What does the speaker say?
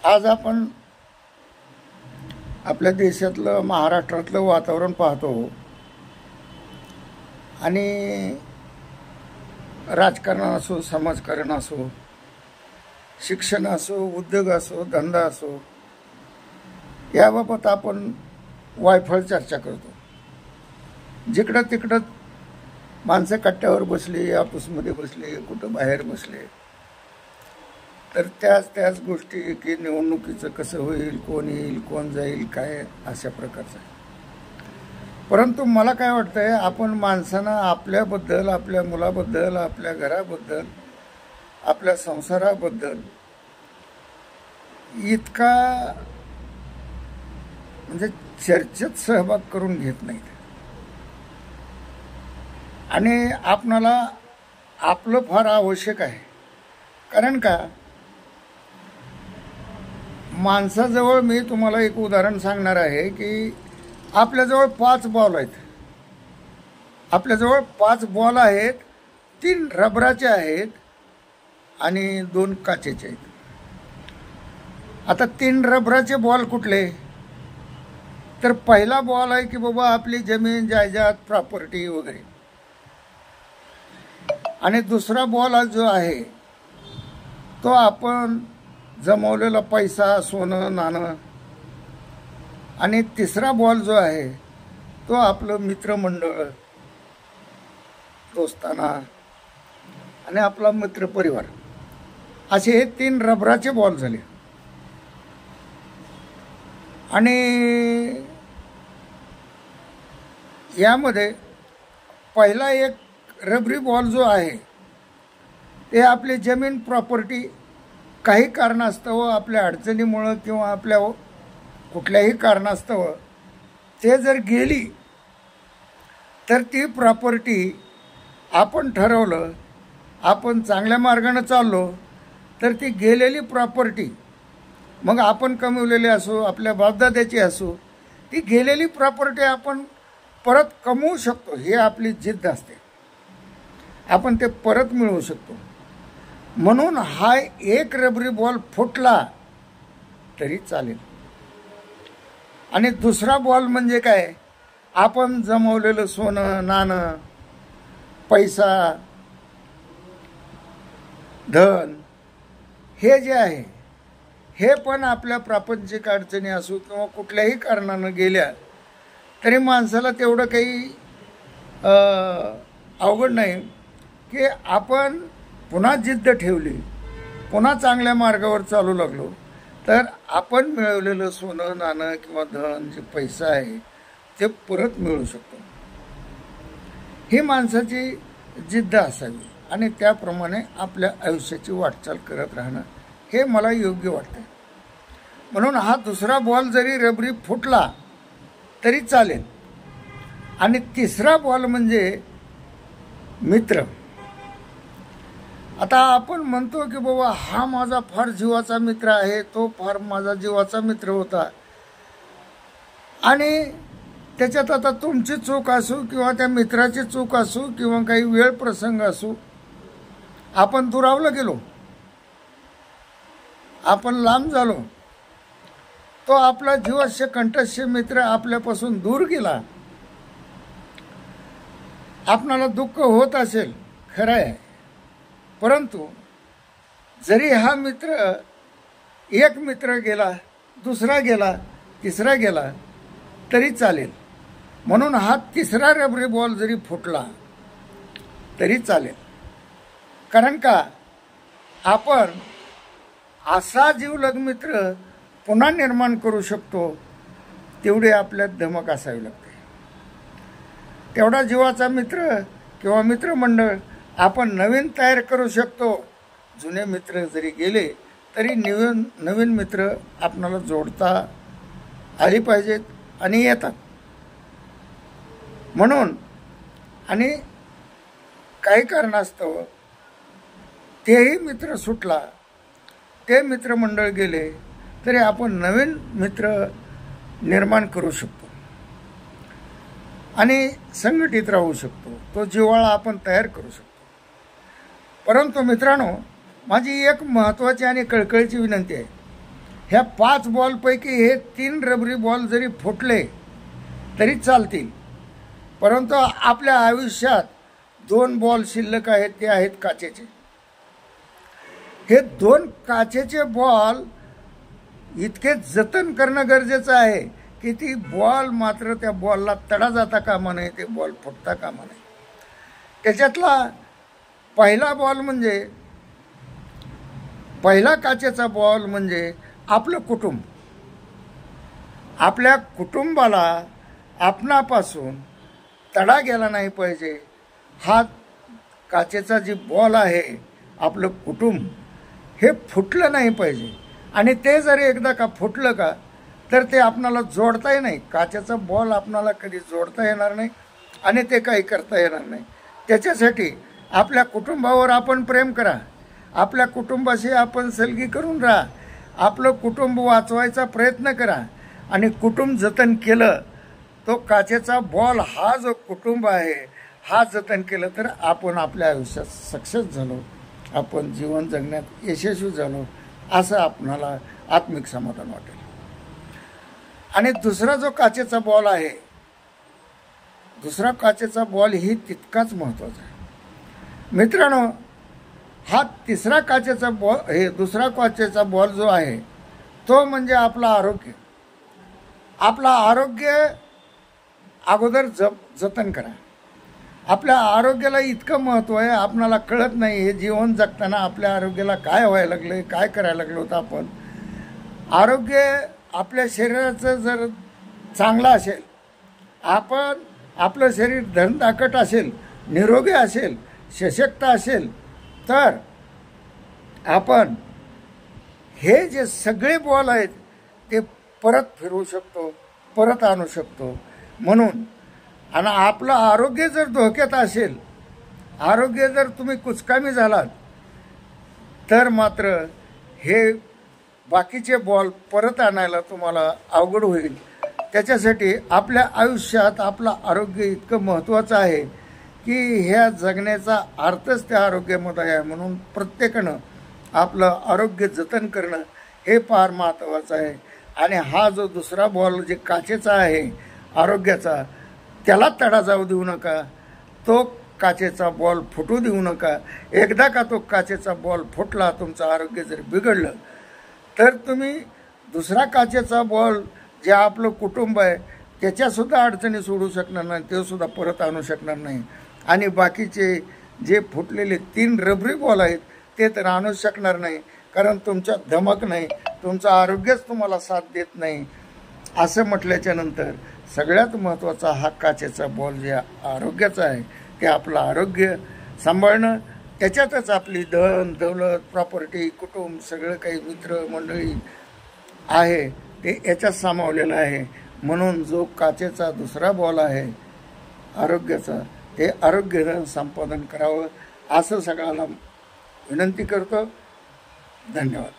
आज आपण आपल्या देशातलं महाराष्ट्रातलं वातावरण पाहतो आणि राजकारण असो, समाजकारण असो, शिक्षण असो, उद्योग असो, धंदा असो, याबाबत आपण वायफळ चर्चा करतो. जिकडं तिकडं माणसं कट्ट्यावर बसली, ऑफिसमध्ये बसले, कुठं बाहेर बसले, तर त्याच गोष्टी की निवडणुकीचं कसं होईल, कोण येईल, कोण जाईल, काय अशा प्रकारचं आहे. परंतु मला काय वाटतंय, आपण माणसानं आपल्याबद्दल, आपल्या मुलाबद्दल, आपल्या घराबद्दल, आपल्या संसाराबद्दल इतका म्हणजे चर्चेत सहभाग करून घेत नाहीत. आणि आपणाला आपलं फार आवश्यक आहे. कारण का, माणसाजवळ मी तुम्हाला एक उदाहरण सांगणार आहे की आपल्याजवळ 5 बॉल आहेत. आपल्याजवळ 5 बॉल आहेत, 3 रबराचे आहेत आणि 2 काचेचे आहेत. आता 3 रबराचे बॉल कुठले? तर पहिला बॉल आहे की बाबा आपली जमीन जायदाद, प्रॉपर्टी वगैरे. आणि दुसरा बॉल जो आहे तो आपण जमवलेला पैसा, सोनं, नाणं. आणि तिसरा बॉल जो आहे तो आपलं मित्रमंडळ, दोस्ताना आणि आपला मित्रपरिवार. असे हे 3 रबराचे बॉल झाले. आणि यामध्ये पहिला एक रबरी बॉल जो आहे ते आपली जमीन, प्रॉपर्टी काही कारणास्तव, आपल्या अडचणीमुळं किंवा आपल्या कुठल्याही कारणास्तव ते जर गेली तर ती प्रॉपर्टी आपण ठरवलं, आपण चांगल्या मार्गाने चाललो तर ती गेलेली प्रॉपर्टी, मग आपण कमवलेली असो, आपल्या बापदाद्याची असो, ती गेलेली प्रॉपर्टी आपण परत कमवू शकतो. ही आपली जिद्द असते, आपण ते परत मिळवू शकतो. म्हणून हा एक रबरी बॉल फुटला तरी चालेल. आणि दुसरा बॉल म्हणजे काय, आपण जमवलेलं सोनं, नाणं, पैसा, धन, हे जे आहे हे पण आपल्या प्रापंचिक अडचणी असो किंवा कुठल्याही कारणानं गेल्या तरी माणसाला तेवढं काही अवघड नाही की आपण पुन्हा जिद्द ठेवली, पुन्हा चांगल्या मार्गावर चालू लागलो तर आपण मिळवलेलं सोनं, नाणं किंवा धन, जे पैसा आहे ते परत मिळू शकतो. ही माणसाची जिद्द असावी आणि त्याप्रमाणे आपल्या आयुष्याची वाटचाल करत राहणं हे मला योग्य वाटतं. म्हणून हा दुसरा बॉल जरी रबरी फुटला तरी चालेल. आणि तिसरा बॉल म्हणजे मित्र. आता आपण म्हणतो की बाबा हा माझा फार जीवाचा मित्र आहे, तो फार माझा जीवाचा मित्र होता. आणि त्याच्यात आता तुमची चूक असो किंवा त्या मित्राची चूक असो किंवा काही वेळ प्रसंग असो, आपण दुरावलं गेलो, आपण लांब झालो, तो आपला जीवास्य कंठस्य मित्र आपल्यापासून दूर गेला. आपणाला दुःख होत असेल, खरं आहे. परंतु जरी हा मित्र, एक मित्र गेला, दुसरा गेला, तिसरा गेला तरी चालेल. म्हणून हा तिसरा रबरी बॉल जरी फुटला तरी चालेल. कारण का, आपण असा जीवलग मित्र पुन्हा निर्माण करू शकतो तेवढी आपल्यात धमक असावी लागते. तेवढा जीवाचा मित्र किंवा मित्रमंडळ आपण नवीन तयार करू शकतो. जुने मित्र जरी गेले तरी नवीन मित्र आपणाला जोडता आली पाहिजेत आणि येतात. म्हणून आणि काही कारणास्तव तेही मित्र सुटला, ते मित्रमंडळ गेले तरी आपण नवीन मित्र निर्माण करू शकतो आणि संघटित राहू शकतो. तो जिव्हाळा आपण तयार करू शकतो. परंतु मित्रांनो, माझी एक महत्त्वाची आणि कळकळीची विनंती आहे ह्या 5 बॉलपैकी हे 3 रबरी बॉल जरी फुटले तरी चालतील, परंतु आपल्या आयुष्यात 2 बॉल शिल्लक आहेत, ते आहेत काचेचे. हे 2 काचेचे बॉल इतके जतन करणं गरजेचं आहे की ती बॉल मात्र त्या बॉलला तडा जाता कामा नये, ते बॉल फुटता कामा नये. त्याच्यातला पहिला बॉल म्हणजे पहिला काचेचा बॉल म्हणजे आपलं कुटुंब. आपल्या कुटुंबाला आपणापासून तडा गेला नाही पाहिजे. हा काचेचा जी बॉल आहे, आपलं कुटुंब हे फुटलं नाही पाहिजे. आणि ते जर एकदा का फुटलं का तर ते आपणाला जोडताही नाही. काचेचा बॉल आपणाला कधी जोडता येणार नाही आणि ते काही करता येणार नाही. त्याच्यासाठी आपल्या कुटुंबावर आपण प्रेम करा, आपल्या कुटुंबाशी आपण सलगी करून राहा, आपलं कुटुंब वाचवायचा प्रयत्न करा. आणि कुटुंब जतन केलं, तो काचेचा बॉल हा जो कुटुंब आहे हा जतन केलं तर आपण आपल्या आयुष्यात सक्सेस झालो, आपण जीवन जगण्यात यशस्वी झालो असं आपणाला आत्मिक समाधान वाटेल. आणि दुसरा जो काचेचा बॉल आहे, दुसरा काचेचा बॉल ही तितकाच महत्त्वाचा आहे. मित्रांनो, हा तिसरा काचेचा बॉल, हे दुसरा काचेचा बॉल जो आहे तो म्हणजे आपलं आरोग्य. आपलं आरोग्य अगोदर जतन करा. आपल्या आरोग्याला इतकं महत्त्व आहे, आपणाला कळत नाही. हे जीवन जगताना आपल्या आरोग्याला काय व्हायला लागलं, काय करायला लागलो होतं आपण. आरोग्य आपल्या शरीराचं जर चांगलं असेल, आपण आपलं शरीर धनदाकट असेल, निरोगी असेल, सशक्त असेल, तर आपण हे जे सगळे बॉल आहेत ते परत फिरवू शकतो, परत आणू शकतो. म्हणून आणि आपलं आरोग्य जर धोक्यात असेल, आरोग्य जर तुम्ही कुचकामी झालात तर मात्र हे बाकीचे बॉल परत आणायला तुम्हाला अवघड होईल. त्याच्यासाठी आपल्या आयुष्यात आपलं आरोग्य इतकं महत्त्वाचं आहे की ह्या जगण्याचा अर्थच त्या आरोग्यामध्ये आहे. म्हणून प्रत्येकानं आपलं आरोग्य जतन करणं हे फार महत्त्वाचं आहे. आणि हा जो दुसरा बॉल जे काचेचा आहे आरोग्याचा, त्याला तडा जाऊ देऊ नका, तो काचेचा बॉल फुटू देऊ नका. एकदा का तो काचेचा बॉल फुटला, तुमचं आरोग्य जर बिघडलं तर तुम्ही दुसरा काचेचा बॉल जे आपलं कुटुंब आहे त्याच्यासुद्धा अडचणी सोडू शकणार नाही, ते सुद्धा परत आणू शकणार नाही. आणि बाकीचे जे फुटलेले 3 रबरी बॉल आहेत ते तर आणू शकणार नाही, कारण तुमच्यात धमक नाही, तुमचं आरोग्यच तुम्हाला साथ देत नाही. असं म्हटल्याच्या नंतर सगळ्यात महत्त्वाचा हा काचेचा बॉल जे आरोग्याचा आहे ते आपलं आरोग्य सांभाळणं. त्याच्यातच आपली धन दौलत प्रॉपर्टी कुटुंब सगळं काही मित्र मंडळी आहे ते याच्यात सामावलेलं आहे. म्हणून जो काचेचा दुसरा बॉल आहे आरोग्याचा, ते आरोग्यानं संपादन करावं असं सगळ्याला विनंती करतो. धन्यवाद.